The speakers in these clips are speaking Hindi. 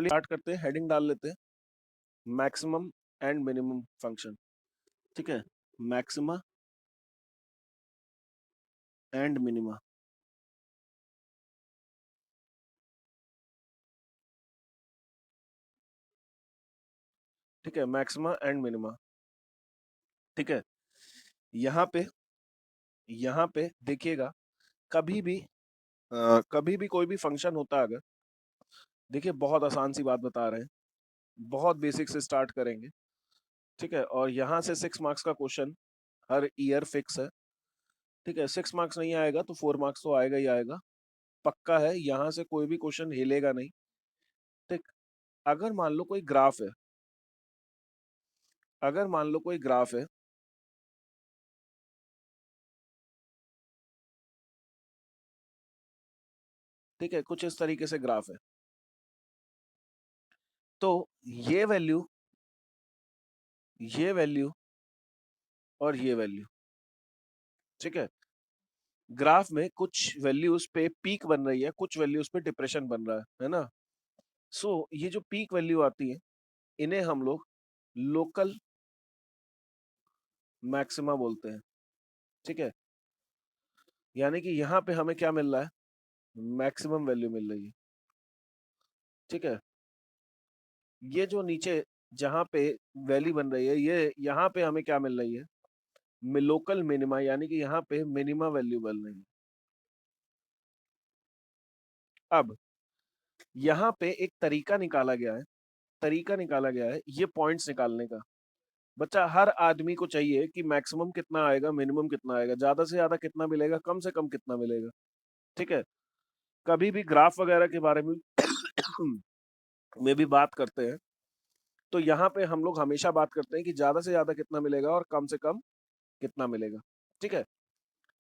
चलिए स्टार्ट करते हैं, हेडिंग डाल लेते हैं मैक्सिमम एंड मिनिमम फंक्शन। ठीक है, मैक्सिमा एंड मिनिमा। ठीक है, मैक्सिमा एंड मिनिमा। ठीक है, यहाँ पे देखिएगा, कभी भी कभी भी कोई भी फंक्शन होता है अगर, देखिए बहुत आसान सी बात बता रहे हैं, बहुत बेसिक से स्टार्ट करेंगे। ठीक है, और यहाँ से 6 मार्क्स का क्वेश्चन हर ईयर फिक्स है। ठीक है, 6 मार्क्स नहीं आएगा तो 4 मार्क्स तो आएगा ही आएगा, पक्का है। यहाँ से कोई भी क्वेश्चन हिलेगा नहीं। ठीक, अगर मान लो कोई ग्राफ है, अगर मान लो कोई ग्राफ है, ठीक है, कुछ इस तरीके से ग्राफ है, तो ये वैल्यू, ये वैल्यू और ये वैल्यू, ठीक है, ग्राफ में कुछ वैल्यूज पे पीक बन रही है, कुछ वैल्यूज पे डिप्रेशन बन रहा है ना। सो ये जो पीक वैल्यू आती है, इन्हें हम लोग लोकल मैक्सिमा बोलते हैं। ठीक है, यानी कि यहाँ पे हमें क्या मिल रहा है, मैक्सिमम वैल्यू मिल रही है। ठीक है, ये जो नीचे जहाँ पे वैल्यू बन रही है, ये यहाँ पे हमें क्या मिल रही है, लोकल मिनिमा, यानी कि यहाँ पे मिनिमा वैल्यू बन रही है। अब यहाँ पे एक तरीका निकाला गया है, तरीका निकाला गया है ये पॉइंट्स निकालने का। बच्चा, हर आदमी को चाहिए कि मैक्सिमम कितना आएगा, मिनिमम कितना आएगा, ज्यादा से ज्यादा कितना मिलेगा, कम से कम कितना मिलेगा। ठीक है, कभी भी ग्राफ वगैरह के बारे में में भी बात करते हैं, तो यहाँ पे हम लोग हमेशा बात करते हैं कि ज्यादा से ज्यादा कितना मिलेगा और कम से कम कितना मिलेगा। ठीक है,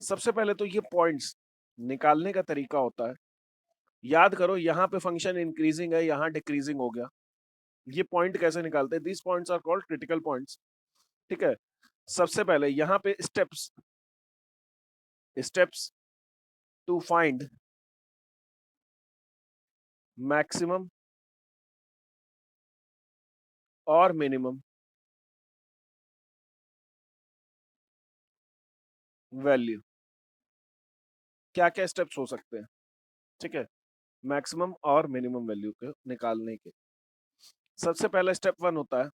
सबसे पहले तो ये पॉइंट्स निकालने का तरीका होता है। याद करो, यहाँ पे फंक्शन इंक्रीजिंग है, यहाँ डिक्रीजिंग हो गया। ये पॉइंट कैसे निकालते हैं, these points are called critical points. ठीक है, सबसे पहले यहाँ पे steps, steps to find maximum और मिनिमम वैल्यू। क्या क्या स्टेप्स हो सकते हैं, ठीक है, मैक्सिमम और मिनिमम वैल्यू को निकालने के। सबसे पहला स्टेप वन होता है,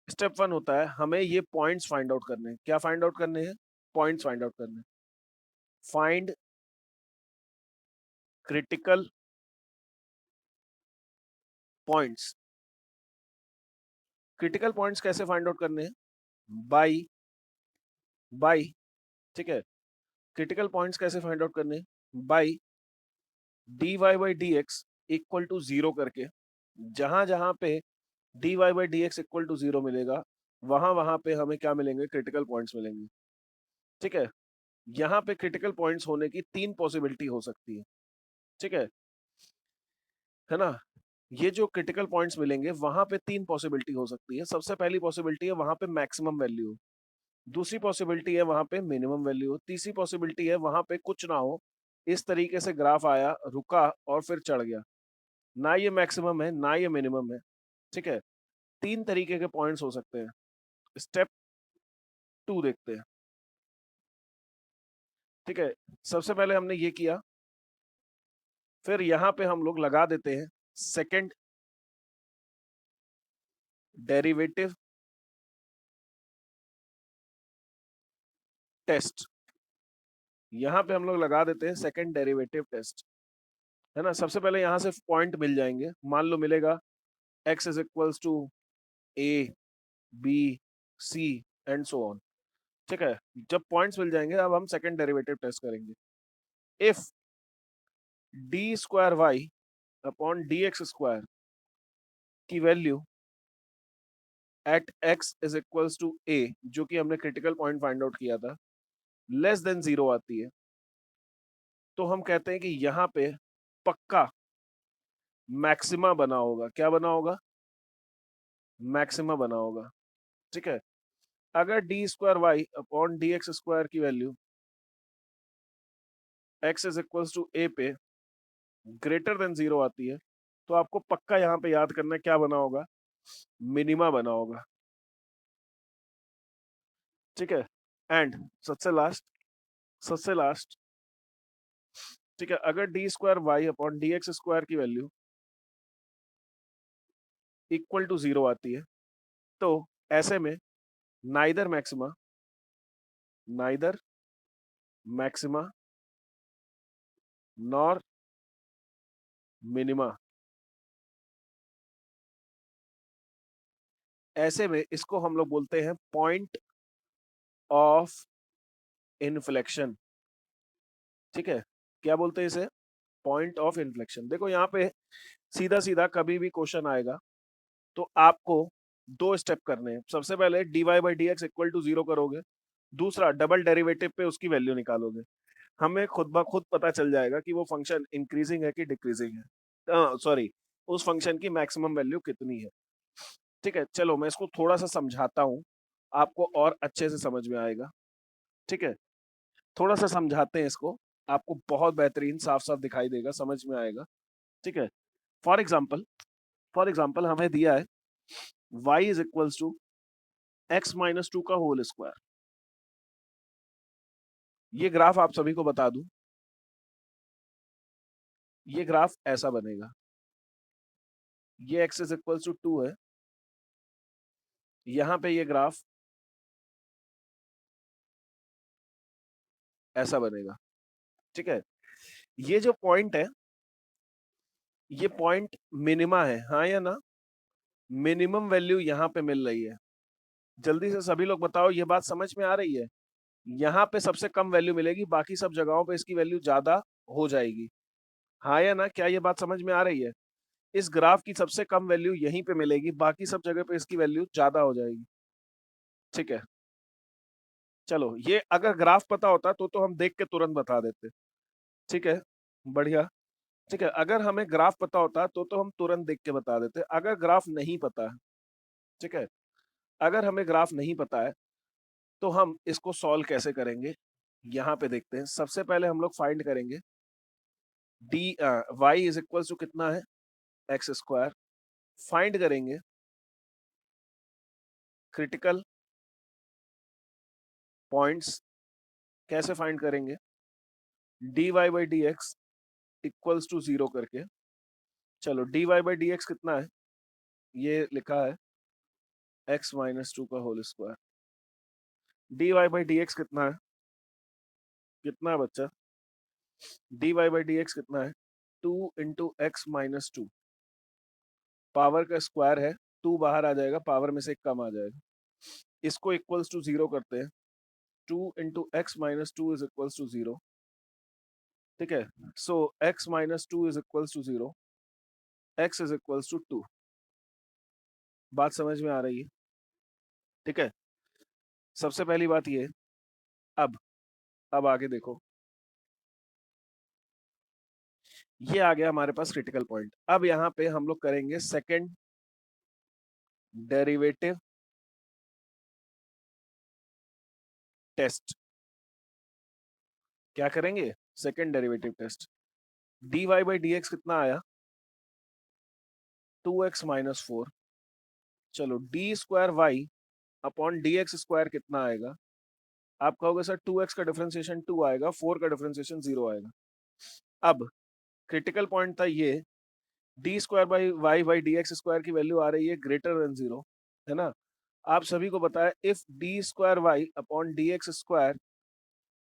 स्टेप वन होता है हमें ये पॉइंट्स फाइंड आउट करने हैं। क्या फाइंड आउट करने हैं, पॉइंट्स फाइंड आउट करने हैं। Find critical points. Critical points कैसे फाइंड आउट करने हैं, बाई बाई, ठीक है, क्रिटिकल पॉइंट्स कैसे फाइंड आउट करने हैं, by d y by d x equal to zero करके। जहां जहां पे d y by d x equal to zero मिलेगा, वहां वहां पे हमें क्या मिलेंगे, क्रिटिकल पॉइंट्स मिलेंगे। ठीक है, यहाँ पे क्रिटिकल पॉइंट्स होने की 3 पॉसिबिलिटी हो सकती है। ठीक है ना। ये जो क्रिटिकल पॉइंट्स मिलेंगे वहां पे 3 पॉसिबिलिटी हो सकती है। सबसे पहली पॉसिबिलिटी है वहां पे मैक्सिमम वैल्यू हो, दूसरी पॉसिबिलिटी है वहां पे मिनिमम वैल्यू हो, तीसरी पॉसिबिलिटी है वहां पे कुछ ना हो, इस तरीके से ग्राफ आया, रुका और फिर चढ़ गया, ना ये मैक्सिमम है ना ये मिनिमम है। ठीक है, 3 तरीके के पॉइंट्स हो सकते हैं। स्टेप 2 देखते हैं। ठीक है, सबसे पहले हमने ये किया, फिर यहाँ पे हम लोग लगा देते हैं सेकंड डेरिवेटिव टेस्ट। यहाँ पे हम लोग लगा देते हैं सेकंड डेरिवेटिव टेस्ट, है ना। सबसे पहले यहाँ से पॉइंट मिल जाएंगे, मान लो मिलेगा x is equals to a b c and so on. ठीक है, जब पॉइंट्स मिल जाएंगे अब हम सेकंड डेरिवेटिव टेस्ट करेंगे। If D square Y upon D x square की value at x is equals to a, जो कि हमने क्रिटिकल पॉइंट फाइंड आउट किया था, लेस देन जीरो आती है, तो हम कहते हैं कि यहाँ पे पक्का मैक्सिमा बना होगा। क्या बना होगा, मैक्सिमा बना होगा। ठीक है, अगर D square Y upon D x square की value x is equals to a पे ग्रेटर देन 0 आती है, तो आपको पक्का यहाँ पे याद करना है क्या बना होगा, मिनिमा बना होगा, ठीक है। एंड सबसे लास्ट, ठीक है, अगर D square Y upon D x square की वैल्यू इक्वल टू 0 आती है, तो ऐसे में neither maxima neither maxima nor minima, ऐसे में इसको हम लोग बोलते हैं पॉइंट ऑफ इन्फ्लेक्शन, ठीक है। क्या बोलते हैं इसे, पॉइंट ऑफ इन्फ्लेक्शन। देखो यहाँ पे सीधा सीधा कभी भी क्वेश्चन आएगा तो आपको दो स्टेप करने हैं। सबसे पहले dy by d x equal to 0 करोगे, दूसरा डबल डेरिवेटिव पे उसकी वैल्यू निकालोगे। हमें खुद ब खुद पता चल जाएगा कि वो फंक्शन इंक्रीजिंग है कि डिक्रीजिंग है, सॉरी, उस फंक्शन की मैक्सिमम वैल्यू कितनी है, ठीक है। चलो मैं इसको थोड़ा सा समझाता हूँ, आपको और अच्छे से समझ में आएगा, ठीक है। थोड़ा सा समझाते हैं इसको, आपको बहुत बेहतरीन साफ साफ दिखाई देगा, समझ में आएगा, ठीक है। फॉर एग्जाम्पल हमें दिया है y is equals to x minus two का होल स्क्वायर। ये ग्राफ आप सभी को बता दूं, ये ग्राफ ऐसा बनेगा, ये x इज इक्वल्स टू 2 है, यहां पे ये ग्राफ ऐसा बनेगा, ठीक है। ये जो पॉइंट है, ये पॉइंट मिनिमा है, हाँ या ना, मिनिमम वैल्यू यहाँ पे मिल रही है। जल्दी से सभी लोग बताओ, ये बात समझ में आ रही है, यहाँ पे सबसे कम वैल्यू मिलेगी, बाकी सब जगहों पे इसकी वैल्यू ज्यादा हो जाएगी, हाँ या ना, क्या ये बात समझ में आ रही है। इस ग्राफ की सबसे कम वैल्यू यहीं पे मिलेगी, बाकी सब जगह पे इसकी वैल्यू ज्यादा हो जाएगी, ठीक है। चलो ये अगर ग्राफ पता होता तो हम देख के तुरंत बता देते, ठीक है, बढ़िया, ठीक है। अगर हमें ग्राफ पता होता तो हम तुरंत देख के बता देते। अगर ग्राफ नहीं पता है, ठीक है, अगर हमें ग्राफ नहीं पता है तो हम इसको सॉल्व कैसे करेंगे, यहाँ पे देखते हैं। सबसे पहले हम लोग फाइंड करेंगे d y is equal to कितना है, एक्स स्क्वायर। फाइंड करेंगे क्रिटिकल पॉइंट्स, कैसे फाइंड करेंगे, d y by d x equals to 0 करके। चलो d y by d x कितना है, ये लिखा है एक्स माइनस टू का whole square. D y by d x कितना है, कितना है बच्चा, d y by d x कितना है, 2 × x - 2, पावर का स्क्वायर है, 2 बाहर आ जाएगा, पावर में से एक कम आ जाएगा, इसको इक्वल्स टू 0 करते हैं। 2 × x - 2 इज इक्वल्स टू 0, ठीक है। So x - 2 is equals to 0, x is equals to 2। बात समझ में आ रही है, ठीक है। सबसे पहली बात ये, अब अब आगे देखो, ये आ गया हमारे पास क्रिटिकल पॉइंट। अब यहाँ पे हम लोग करेंगे सेकंड डेरिवेटिव टेस्ट। क्या करेंगे, second derivative test. D y by d x कितना आया, 2x - 4। चलो d square Y upon D x square कितना आएगा, आप कहोगे सर 2x का डिफरेंशिएशन 2 आएगा, 4 का डिफरेंशिएशन 0 आएगा। अब क्रिटिकल पॉइंट था ये, d square by y by d x square की वैल्यू आ रही है ग्रेटर देन 0, है ना। आप सभी को पता है if D square Y upon D x square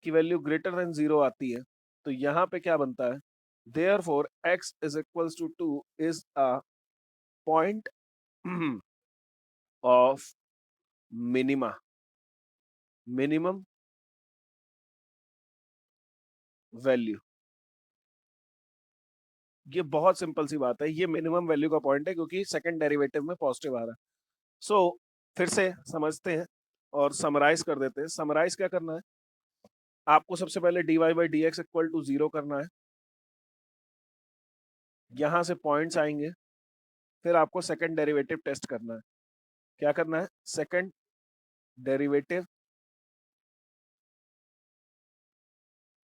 की वैल्यू ग्रेटर देन 0 आती है, तो यहाँ पे क्या बनता है, therefore x is equals to 2 is a point of minima, minimum value। ये बहुत सिंपल सी बात है, ये मिनिमम वैल्यू का पॉइंट है क्योंकि सेकंड डेरिवेटिव में पॉजिटिव आ रहा है। सो फिर से समझते हैं और समराइज कर देते हैं। समराइज क्या करना है, आपको सबसे पहले d y by d x equal to 0 करना है, यहां से पॉइंट्स आएंगे, फिर आपको सेकंड डेरिवेटिव टेस्ट करना है। क्या करना है, सेकंड डेरिवेटिव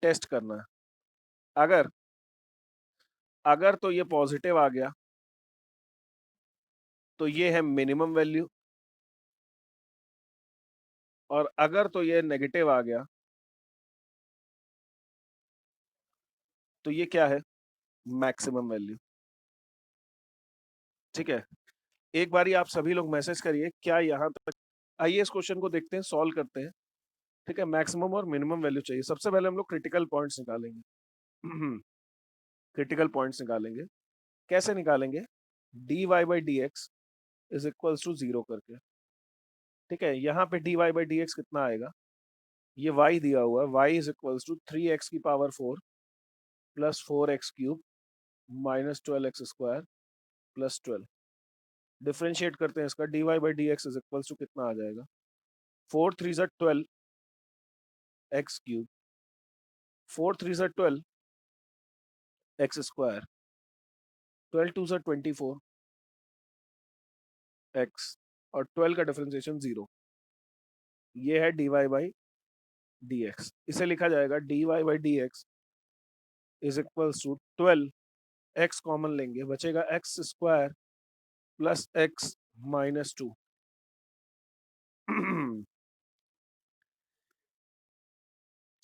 टेस्ट करना है। अगर अगर तो ये पॉजिटिव आ गया तो ये है मिनिमम वैल्यू, और अगर तो ये नेगेटिव आ गया तो ये क्या है, मैक्सिमम वैल्यू। ठीक है, एक बारी आप सभी लोग मैसेज करिए क्या यहाँ तक। आइए इस क्वेश्चन को देखते हैं, सॉल्व करते हैं। ठीक है, मैक्सिमम और मिनिमम वैल्यू चाहिए। सबसे पहले हम लोग क्रिटिकल पॉइंट्स निकालेंगे। क्रिटिकल पॉइंट्स निकालेंगे। कैसे निकालेंगे, d y by d x is equals to zero करके। ठीक है, यहाँ पे d y by d x कितना आएगा, ये y दिया हुआ है, y is equals to 3x की power 4 plus 4x cube minus 12x² plus 12। Differentiate करते हैं इसका, dy by d x is equals to कितना आ जाएगा, 4 3 ज़ा 12 x क्यूब, 4 3 ज़ा 12 x स्क्वायर, 12 2 ज़ा 24 x, और 12 का डिफरेंशिएशन 0। ये है dy बाई डी एक्स। इसे लिखा जाएगा dy by d x is equals to 12, x common लेंगे बचेगा x square plus x minus 2।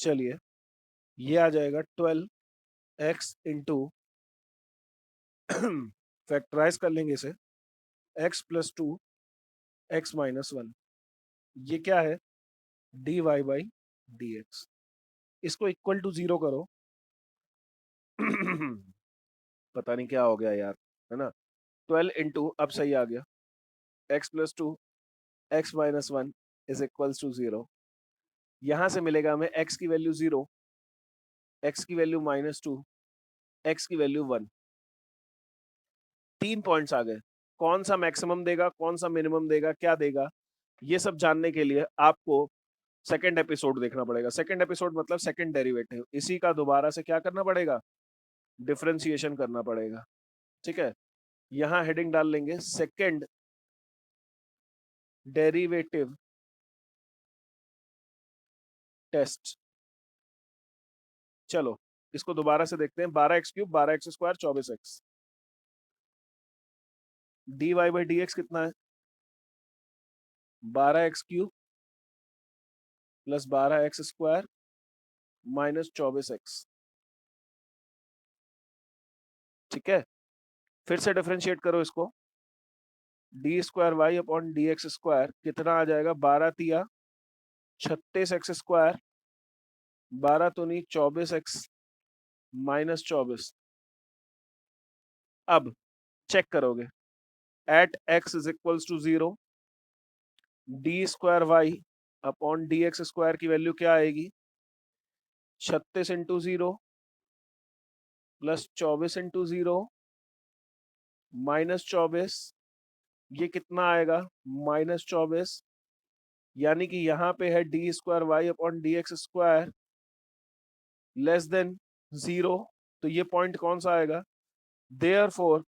चलिए, ये आ जाएगा 12x इंटू, फैक्टराइज कर लेंगे इसे, x प्लस 2 x माइनस 1। ये क्या है, d y by d x. इसको इक्वल टू 0 करो। पता नहीं क्या हो गया यार, है ना। 12 इंटू, अब सही आ गया, x plus 2 x minus 1 is equals to 0। यहां से मिलेगा हमें x की वैल्यू 0, x की वैल्यू माइनस 2, x की वैल्यू 1। 3 पॉइंट्स आ गए। कौन सा मैक्सिमम देगा, कौन सा मिनिमम देगा, क्या देगा, ये सब जानने के लिए आपको सेकंड एपिसोड देखना पड़ेगा। सेकंड एपिसोड मतलब सेकंड डेरिवेटिव, इसी का दोबारा से क्या करना पड़ेगा, डिफरेंशिएशन करना पड़ेगा। ठीक है, यहां हेडिंग डाल लेंगे सेकंड डेरिवेटिव टेस्ट। चलो इसको दोबारा से देखते हैं, 12x cube 12x square 24x, d y by d x कितना है, 12x cube plus 12x square minus 24x। ठीक है, फिर से डिफरेंशिएट करो इसको, d square Y upon D x square कितना आ जाएगा, 12 तिया 36x स्क्वायर, 12 तो नहीं 24x माइनस 24। अब चेक करोगे, at x is equals to 0, d square Y upon D x square की वैल्यू क्या आएगी, 36 इंटू 0 प्लस 24 इंटू 0 माइनस 24। ये कितना आएगा, माइनस 24। यानी कि यहाँ पे है d square Y upon D x square less than 0, तो ये पॉइंट कौन सा आएगा, therefore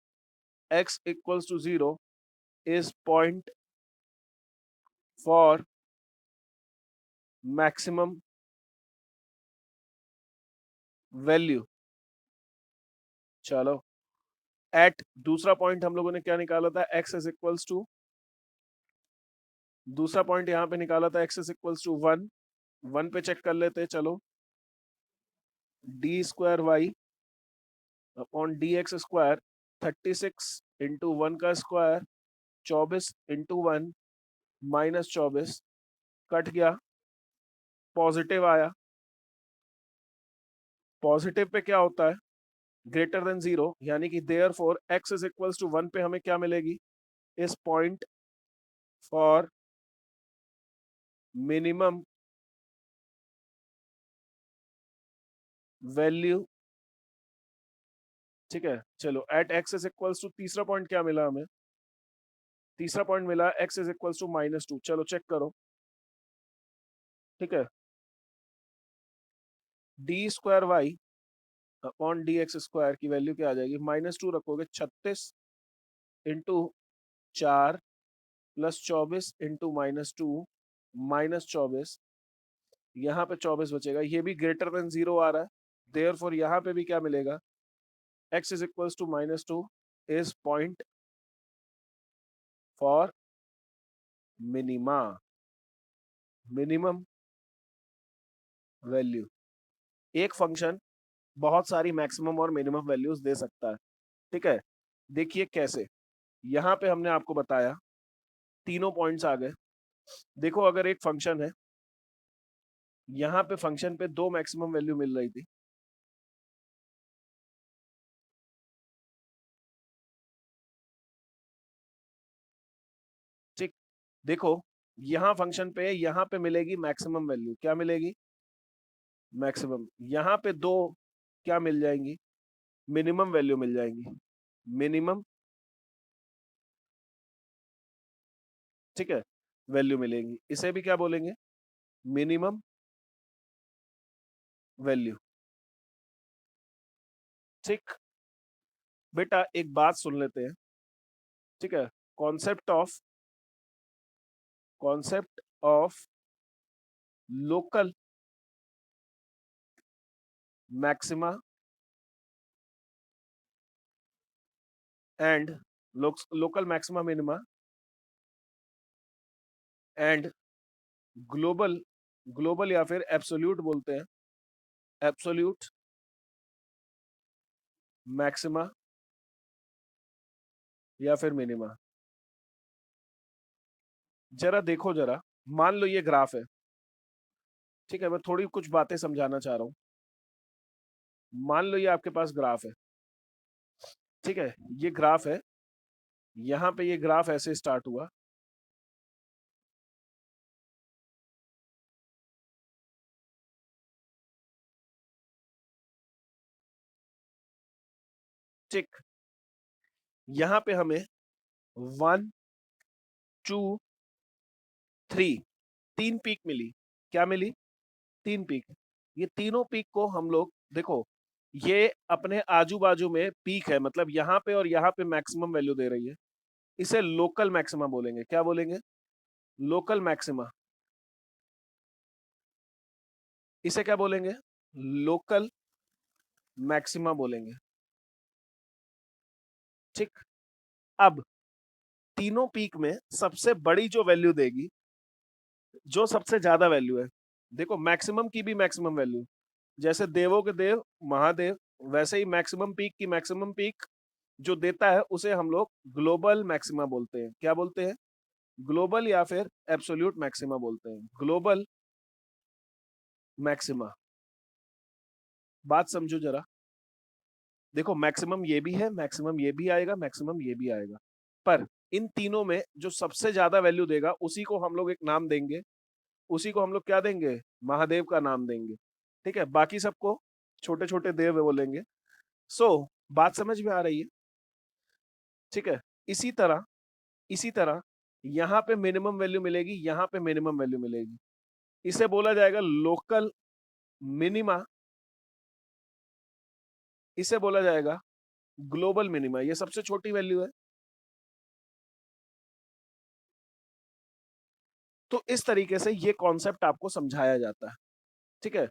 x equals to 0 is point for maximum value. चलो, एट दूसरा पॉइंट हम लोगों ने क्या निकाला था, x इज इक्वल्स टू, दूसरा पॉइंट यहाँ पे निकाला था x इज इक्वल्स टू 1। 1 पे चेक कर लेते हैं। चलो, d square Y upon D x square 36 into 1 का स्क्वायर 24 इंटू 1 माइनस 24, कट गया, पॉजिटिव आया। पॉजिटिव पे क्या होता है, ग्रेटर देन 0, यानी कि therefore x is equals to 1 पे हमें क्या मिलेगी, इस पॉइंट फॉर मिनिमम वैल्यू। ठीक है, चलो at x is equals to, तीसरा पॉइंट क्या मिला हमें, तीसरा पॉइंट मिला x is equals to minus 2। चलो चेक करो। ठीक है, d square Y upon D x square की वैल्यू क्या आ जाएगी, माइनस 2 रखोगे, 36 into 4 plus 24 into minus 2 minus 24। यहाँ पे 24 बचेगा, ये भी ग्रेटर देन 0 आ रहा है, देयरफॉर यहाँ पे भी क्या मिलेगा, x is equals to -2 is point for minima, minimum value. एक फंक्शन बहुत सारी मैक्सिमम और मिनिमम वैल्यूज दे सकता है, ठीक है। देखिए कैसे, यहाँ पे हमने आपको बताया तीनों पॉइंट्स आ गए। देखो अगर एक फंक्शन है, यहाँ पे फंक्शन पे दो मैक्सिमम वैल्यू मिल रही थी, ठीक। देखो यहाँ फंक्शन पे, यहाँ पे मिलेगी मैक्सिमम वैल्यू, क्या मिलेगी, मैक्सिमम। यहाँ पे दो क्या मिल जाएंगी, मिनिमम वैल्यू मिल जाएंगी, मिनिमम, ठीक है, वैल्यू मिलेंगी। इसे भी क्या बोलेंगे, मिनिमम वैल्यू, ठीक। बेटा एक बात सुन लेते हैं, ठीक है। Concept of local maxima and local maxima minima and global, global या फिर एब्सोल्यूट बोलते हैं, एब्सोल्यूट मैक्सिमा या फिर मिनिमा। जरा देखो, जरा मान लो ये ग्राफ है, ठीक है। मैं थोड़ी कुछ बातें समझाना चाह रहा हूँ। मान लो ये आपके पास ग्राफ है, ठीक है, ये ग्राफ है। यहाँ पे ये ग्राफ ऐसे स्टार्ट हुआ, ठीक। यहाँ पे हमें 1 2 3 तीन पीक मिली, क्या मिली, तीन पीक। ये तीनों पीक को हम लोग देखो, ये अपने आजू बाजू में पीक है, मतलब यहाँ पे और यहाँ पे मैक्सिमम वैल्यू दे रही है। इसे लोकल मैक्सिमा बोलेंगे, क्या बोलेंगे, लोकल मैक्सिमा। इसे क्या बोलेंगे, लोकल मैक्सिमा बोलेंगे, ठीक। अब तीनों पीक में सबसे बड़ी जो वैल्यू देगी, जो सबसे ज्यादा वैल्यू है, देखो मैक्सिमम की भी मैक्सिमम वैल्यू, जैसे देवों के देव महादेव, वैसे ही मैक्सिमम पीक की मैक्सिमम पीक जो देता है उसे हम लोग ग्लोबल मैक्सिमा बोलते हैं, क्या बोलते हैं, ग्लोबल या फिर एब्सोल्यूट मैक्सिमा बोलते हैं, ग्लोबल मैक्सिमा। बात समझो जरा, देखो मैक्सिमम ये भी है, मैक्सिमम ये भी आएगा, मैक्सिमम ये भी आएगा, पर इन तीनों में जो सबसे ज्यादा वैल्यू देगा उसी को हम लोग एक नाम देंगे, उसी को हम लोग क्या देंगे, महादेव का नाम देंगे, ठीक है। बाकी सबको छोटे छोटे देव बोलेंगे। सो बात समझ में आ रही है, ठीक है। इसी तरह, इसी तरह यहाँ पे मिनिमम वैल्यू मिलेगी, यहाँ पे मिनिमम वैल्यू मिलेगी, इसे बोला जाएगा लोकल मिनिमा, इसे बोला जाएगा ग्लोबल मिनिमा। ये सबसे छोटी वैल्यू है। तो इस तरीके से ये कॉन्सेप्ट आपको समझाया जाता है, ठीक है।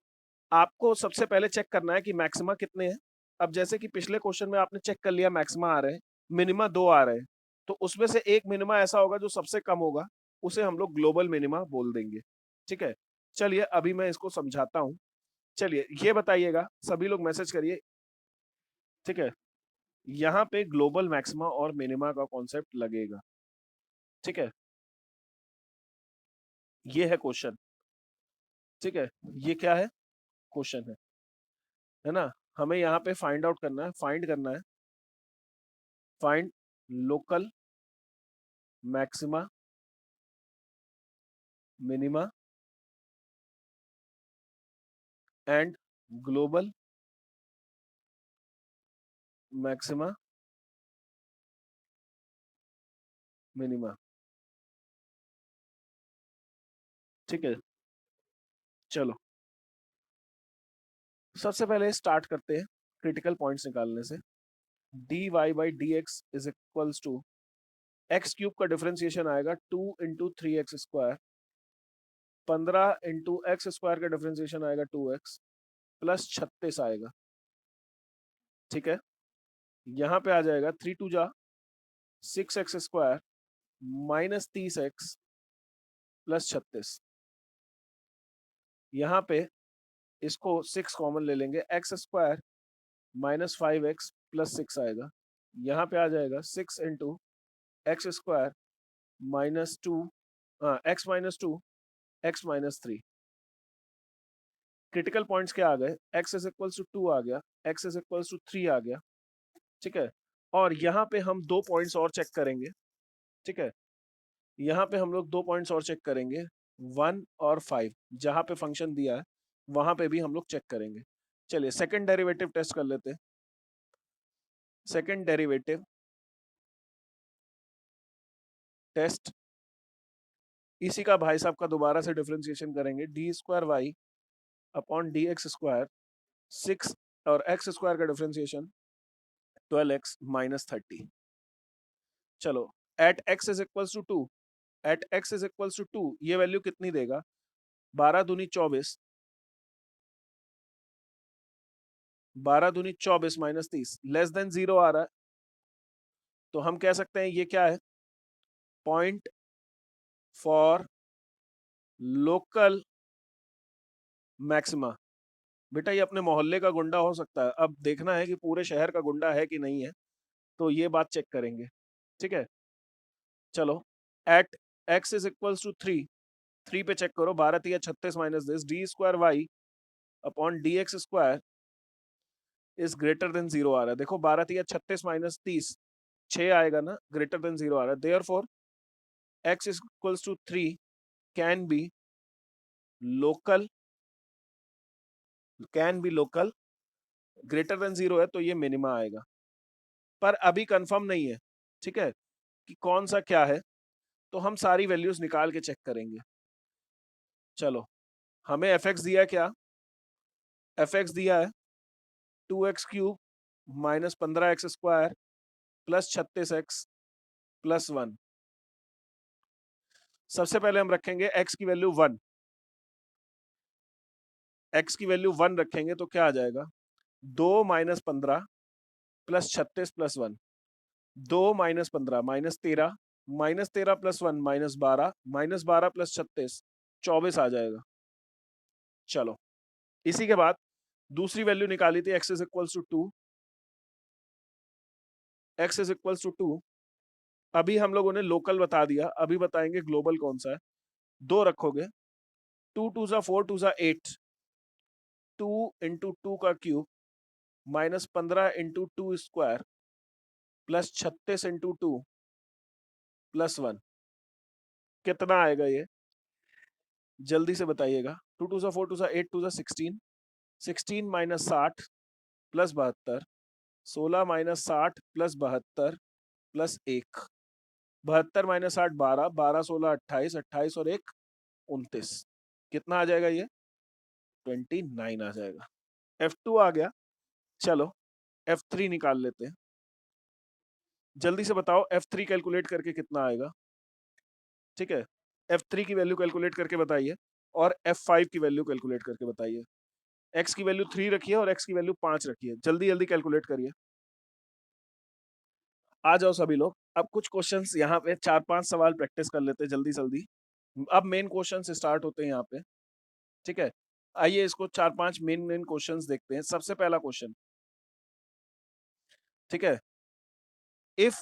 आपको सबसे पहले चेक करना है कि मैक्सिमा कितने हैं। अब जैसे कि पिछले क्वेश्चन में आपने चेक कर लिया मैक्सिमा आ रहे हैं, मिनिमा दो आ रहे हैं, तो उसमें से एक मिनिमा ऐसा होगा जो सबसे कम होगा, उसे हम लोग ग्लोबल मिनिमा बोल देंगे, ठीक है। चलिए अभी मैं इसको समझाता हूँ। चलिए ये बताइएगा, सभी लोग मैसेज करिए, ठीक है। यहाँ पे ग्लोबल मैक्सिमा और मिनिमा का कॉन्सेप्ट लगेगा, ठीक है। ये है क्वेश्चन, ठीक है। ये क्या है, क्वेश्चन है ना। हमें यहाँ पे फाइंड आउट करना है, फाइंड करना है, find local maxima minima and global maxima minima, ठीक है। चलो सबसे पहले स्टार्ट करते हैं क्रिटिकल पॉइंट्स निकालने से। D y by d x is equals to, x cube का डिफरेंशिएशन आएगा 2 × 3x² 15 × x² का डिफरेंशिएशन आएगा 2x प्लस 36 आएगा, ठीक है। यहाँ पे आ जाएगा 3 2 जा 6x square minus 30x plus 36। यहाँ पे इसको 6 कॉमन ले लेंगे, x square minus 5x plus 6 आएगा। यहाँ पे आ जाएगा 6 into x square minus 2 x minus 2 x minus 3। Critical points क्या आ गए, x इज इक्वल्स टू 2 आ गया, x इज इक्वल्स टू 3 आ गया, ठीक है। और यहाँ पे हम 2 पॉइंट्स और चेक करेंगे, ठीक है। यहाँ पे हम लोग 2 पॉइंट्स और चेक करेंगे, 1 और 5, जहाँ पे फंक्शन दिया है वहां पे भी हम लोग चेक करेंगे। चलिए सेकंड डेरिवेटिव टेस्ट कर लेते हैं। सेकंड डेरिवेटिव टेस्ट, इसी का भाई साहब का दोबारा से डिफरेंशिएशन करेंगे, d square Y upon D x square 6 और एक्स स्क्वायर का डिफरेंशिएशन 12x माइनस 30। चलो at x is equals to 2, at x is equals to 2 ये वैल्यू कितनी देगा, 12 दूनी 24, 12 दूनी 24 माइनस 30 लेस देन 0 आ रहा है, तो हम कह सकते हैं ये क्या है, पॉइंट फॉर लोकल मैक्सिमा। बेटा ये अपने मोहल्ले का गुंडा हो सकता है, अब देखना है कि पूरे शहर का गुंडा है कि नहीं है, तो ये बात चेक करेंगे, ठीक है। चलो at x is equals to 3, 3 पे चेक करो, 12 3 36 minus this d square Y upon D x square is greater than 0 आ रहा है। देखो 12 3 36 माइनस 30 6 आएगा ना, ग्रेटर देन 0 आ रहा है, therefore x is equals to 3 can be local, can be local, greater than 0 है तो ये मिनिमा आएगा, पर अभी कंफर्म नहीं है, ठीक है, कि कौन सा क्या है, तो हम सारी वैल्यूज निकाल के चेक करेंगे। चलो हमें एफ एक्स दिया क्या, एफ एक्स दिया है 2x cube minus 15x square plus 36x plus 1। सबसे पहले हम रखेंगे x की वैल्यू 1, x की वैल्यू 1 रखेंगे तो क्या आ जाएगा, 2 minus 15 plus 36 plus 1, 2 minus 15 minus 13, minus 13 plus 1 minus 12, minus 12 plus 36 24 आ जाएगा। चलो इसी के बाद दूसरी वैल्यू निकाली थी, x is equals to 2, x is equals to 2, अभी हम लोगों ने लोकल बता दिया, अभी बताएंगे ग्लोबल कौन सा है। 2 रखोगे, 2 2 जा 4 2 जा 8, 2 इंटू 2 का cube minus 15 into 2 square plus 36 into 2 plus 1, कितना आएगा ये, जल्दी से बताइएगा। 2 2 जा 4 2 जा 8 2 जा 16, 16 minus 60 plus 72, 16 minus 60 plus 72 plus 1, 72 minus 60 12, 12 16 28, 28 और 1 29, कितना आ जाएगा ये, 29 आ जाएगा। F2 आ गया। चलो F3 निकाल लेते हैं, जल्दी से बताओ F3 कैलकुलेट करके कितना आएगा, ठीक है। F3 की वैल्यू कैलकुलेट करके बताइए और F5 की वैल्यू कैलकुलेट करके बताइए। x की वैल्यू 3 रखिए और x की वैल्यू 5 रखिए, जल्दी जल्दी कैलकुलेट करिए। आ जाओ सभी लोग, अब कुछ क्वेश्चंस यहाँ पे 4-5 सवाल प्रैक्टिस कर लेते हैं जल्दी जल्दी, अब मेन क्वेश्चन स्टार्ट होते हैं यहाँ पे, ठीक है। आइए इसको 4-5 मेन मेन क्वेश्चंस देखते हैं। सबसे पहला क्वेश्चन, ठीक है, इफ,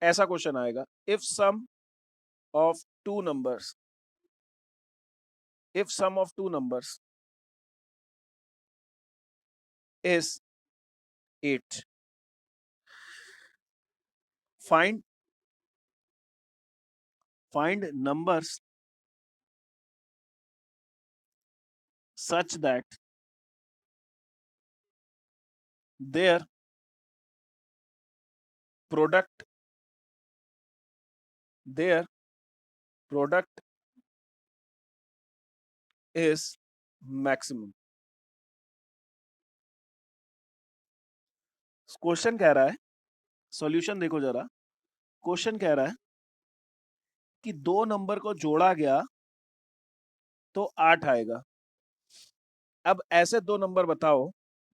ऐसा क्वेश्चन आएगा, if sum of two numbers, if sum of two numbers is 8, find numbers such that their product is maximum। Question कह रहा है, सॉल्यूशन देखो जरा, क्वेश्चन कह रहा है कि दो नंबर को जोड़ा गया तो 8 आएगा। अब ऐसे दो नंबर बताओ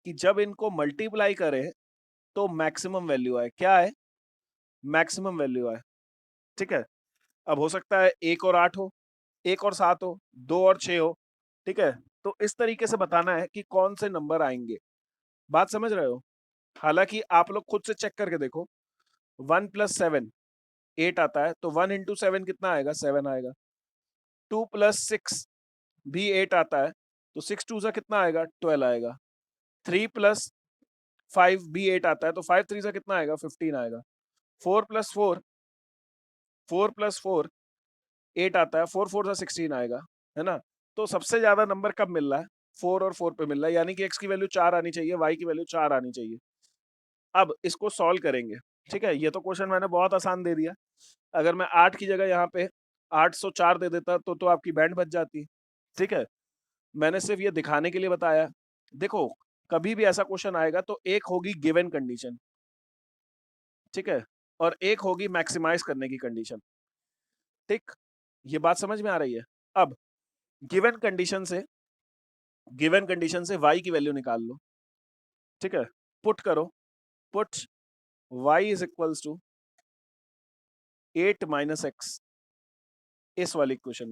कि जब इनको मल्टीप्लाई करें तो मैक्सिमम वैल्यू आए। क्या है? मैक्सिमम वैल्यू आए। ठीक है, अब हो सकता है 1 और 8 हो, 1 और 7 हो, 2 और 6 हो। ठीक है, तो इस तरीके से बताना है कि कौन से नंबर आएंगे। बात समझ रहे हो? हालांकि आप लोग खुद से चेक करके देखो, 1 + 7 8 आता है, तो 1 × 7 कितना आएगा? 7 आएगा। 2 + 6 भी 8 आता है, तो 6 2 सा कितना आएगा? 12 आएगा। 3 + 5 भी 8 आता है, तो 5 3 सा कितना आएगा? 15 आएगा। 4 + 4 8 आता है, 4 4 सा 16 आएगा, है ना? तो सबसे ज्यादा नंबर कब मिल रहा है? 4 और 4 पे मिल रहा है, यानी कि x की वैल्यू 4 आनी चाहिए, y की वैल्यू 4 आनी चाहिए। अब इसको सॉल्व करेंगे। ठीक है, ये तो क्वेश्चन मैंने बहुत आसान दे दिया। अगर मैं 8 की जगह यहाँ पे 804 दे देता तो आपकी बैंड बच जाती। ठीक है, मैंने सिर्फ ये दिखाने के लिए बताया। देखो, कभी भी ऐसा क्वेश्चन आएगा तो एक होगी गिवन कंडीशन, ठीक है, और एक होगी मैक्सिमाइज करने की कंडीशन। ठीक, ये बात समझ में आ रही है? अब गिवन कंडीशन से y की वैल्यू निकाल लो। ठीक है, पुट करो, put y is equals to 8 - x, इस वाली इक्वेशन